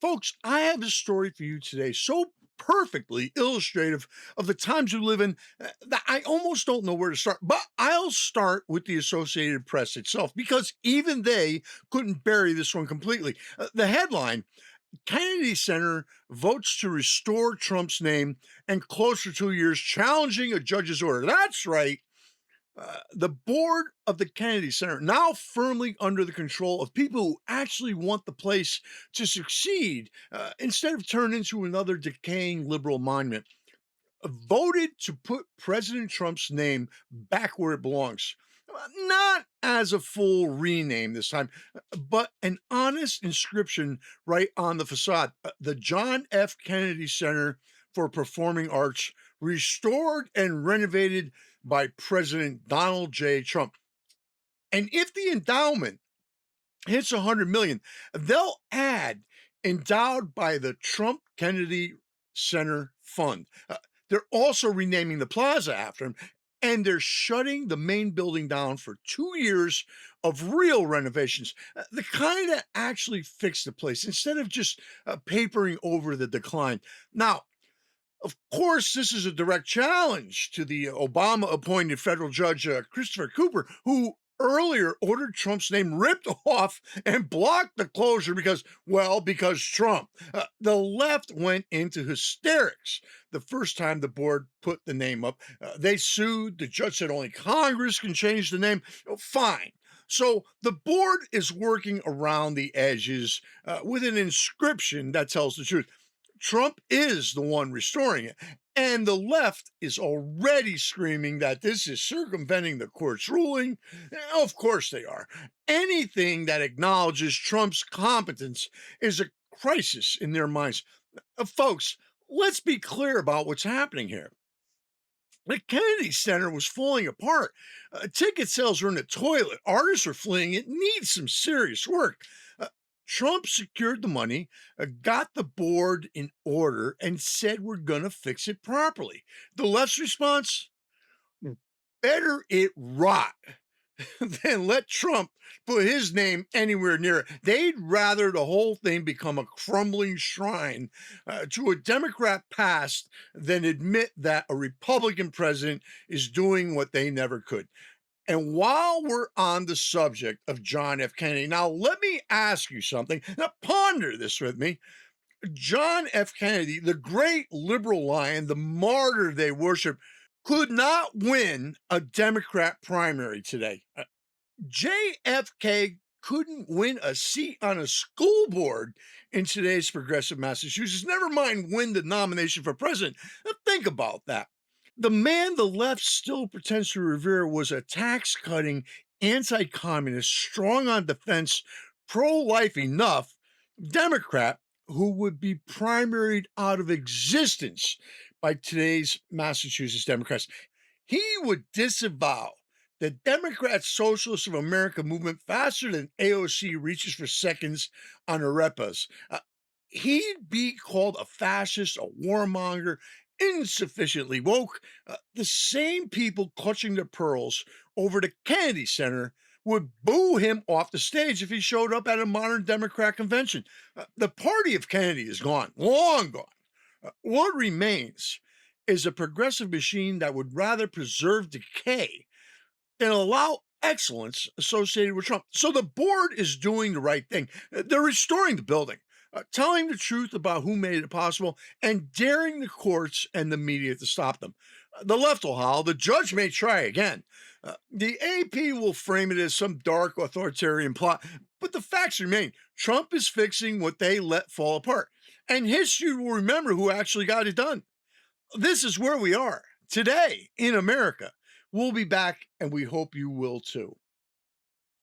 Folks, I have a story for you today so perfectly illustrative of the times we live in that I almost don't know where to start. But I'll start with the Associated Press itself because even they couldn't bury this one completely. The headline: Kennedy Center votes to restore Trump's name and closer 2 years challenging a judge's order. That's right. The board of the Kennedy Center, now firmly under the control of people who actually want the place to succeed instead of turn into another decaying liberal monument, voted to put President Trump's name back where it belongs. Not as a full rename this time, but an honest inscription right on the facade. The John F. Kennedy Center for Performing Arts, restored and renovated by President Donald J. Trump. And if the endowment hits 100 million, they'll add endowed by the Trump Kennedy Center Fund. They're also renaming the plaza after him, and they're shutting the main building down for 2 years of real renovations, the kind that actually fix the place instead of just papering over the decline. Now, of course, this is a direct challenge to the Obama appointed federal judge, Christopher Cooper, who earlier ordered Trump's name ripped off and blocked the closure because Trump. The left went into hysterics the first time the board put the name up. They sued. The judge said only Congress can change the name. Fine. So the board is working around the edges with an inscription that tells the truth. Trump is the one restoring it. And the left is already screaming that this is circumventing the court's ruling. Of course they are. Anything that acknowledges Trump's competence is a crisis in their minds. Folks, let's be clear about what's happening here. The Kennedy Center was falling apart. Ticket sales are in the toilet. Artists are fleeing. It needs some serious work. Uh, Trump secured the money, got the board in order, and said we're going to fix it properly. The left's response: better it rot. Then let Trump put his name anywhere near it. They'd rather the whole thing become a crumbling shrine to a Democrat past than admit that a Republican president is doing what they never could. And while we're on the subject of John F. Kennedy, now let me ask you something. Now ponder this with me. John F. Kennedy, the great liberal lion, the martyr they worship, could not win a Democrat primary today. JFK couldn't win a seat on a school board in today's progressive Massachusetts, never mind win the nomination for president. Now, think about that. The man the left still pretends to revere was a tax cutting, anti communist, strong on defense, pro life enough Democrat who would be primaried out of existence by today's Massachusetts Democrats. He would disavow the Democrat Socialists of America movement faster than AOC reaches for seconds on arepas. He'd be called a fascist, a warmonger, insufficiently woke. The same people clutching their pearls over the Kennedy Center would boo him off the stage if he showed up at a modern Democrat convention. The party of Kennedy is gone, long gone. What remains is a progressive machine that would rather preserve decay than allow excellence associated with Trump. So the board is doing the right thing. They're restoring the building, telling the truth about who made it possible, and daring the courts and the media to stop them. The left will howl. The judge may try again. The AP will frame it as some dark authoritarian plot, but the facts remain. Trump is fixing what they let fall apart, and history will remember who actually got it done. This is where we are today in America. We'll be back, and we hope you will too.